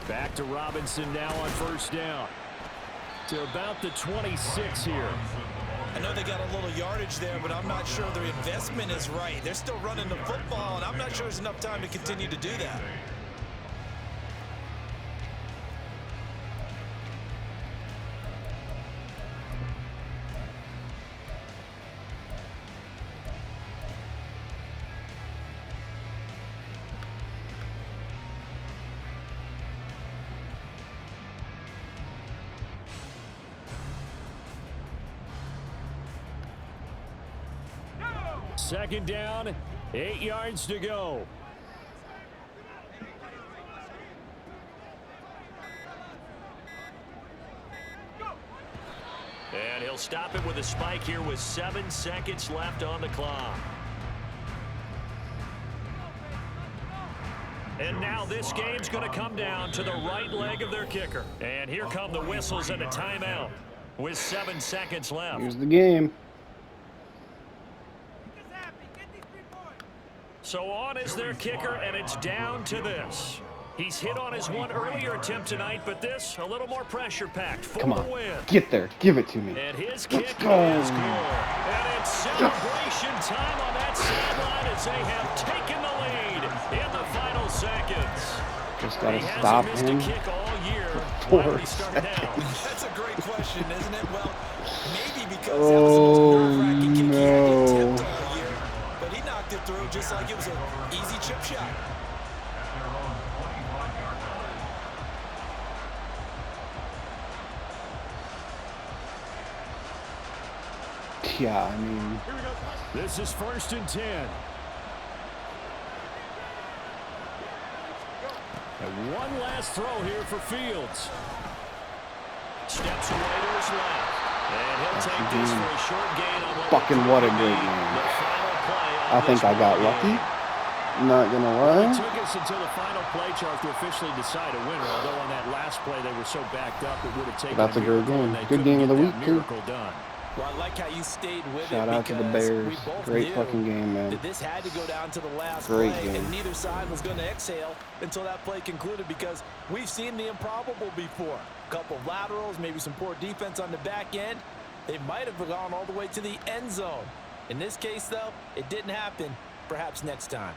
Back to Robinson now on first down. To about the 26 here. I know they got a little yardage there, but I'm not sure their investment is right. They're still running the football, and I'm not sure there's enough time to continue to do that. Second down, 8 yards to go. And he'll stop it with a spike here with 7 seconds left on the clock. And now this game's going to come down to the right leg of their kicker. And here come the whistles and a timeout with 7 seconds left. Here's the game. So on is their kicker, and it's down to this. He's hit on his one earlier attempt tonight, but this a little more pressure-packed for Come the on, win. get there. Give it to me. And his kick is go. good. And it's celebration time on that sideline as they have taken the lead in the final seconds. Just gotta He stop hasn't him. missed a kick all year. For Why would he start it now? That's a great question, isn't it? Well, maybe because that was the most nerve-wracking kick he had to attempt all year. But he knocked it through just like it was an easy chip shot. Yeah, I mean, This is 1st and 10. And one last throw here for Fields. Steps away to his left. And he'll take this for a short gain on what fucking what a great game. I think I got lucky. Not gonna It lie. took us until the final play chart to officially decide a winner. Although on that last play they were so backed up, it would have taken. That's a great miracle, and game. they Good couldn't game of get the that week, too. miracle done. Well, I like how you stayed with Shout it out to the because Bears. we both Great knew fucking game, man. that this had to go down to the last Great play, game. and neither side was going to exhale until that play concluded because we've seen the improbable before. A couple of laterals, maybe some poor defense on the back end. They might have gone all the way to the end zone. In this case, though, it didn't happen. Perhaps next time.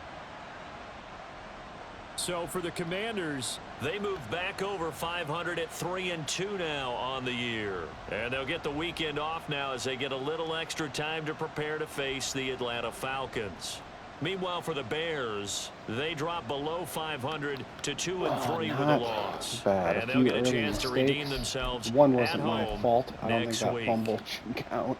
So for the Commanders, they move back over 500 at 3-2 now on the year. And they'll get the weekend off now as they get a little extra time to prepare to face the Atlanta Falcons. Meanwhile, for the Bears, they drop below 500 to 2-3 with a loss. Bad. And A they'll few get a early chance to mistakes. redeem themselves One at wasn't my home fault. I don't think next that week. fumble should count.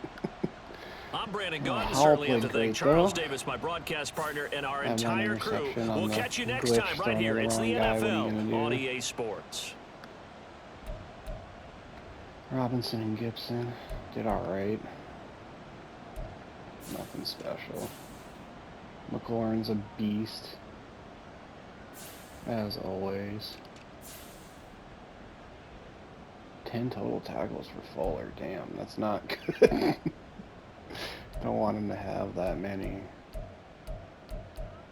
I'm Brandon Gaudin. Howell Certainly have to played thank great, Charles though. Davis, my broadcast partner, and our That one entire crew. interception on We'll the catch you next glitch time right throwing here. the It's the wrong guy. What are you NFL gonna do? on EA Sports. Robinson and Gibson did all right. Nothing special. McLaurin's a beast, as always. 10 total tackles for Fuller. Damn, that's not good. Don't want him to have that many.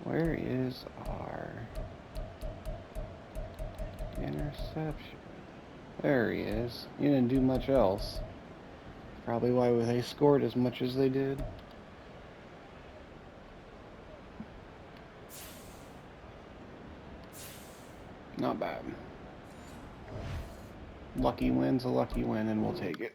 Where is our interception? There he is. He didn't do much else. Probably why they scored as much as they did. Not bad. lucky win's a lucky win, and we'll take it.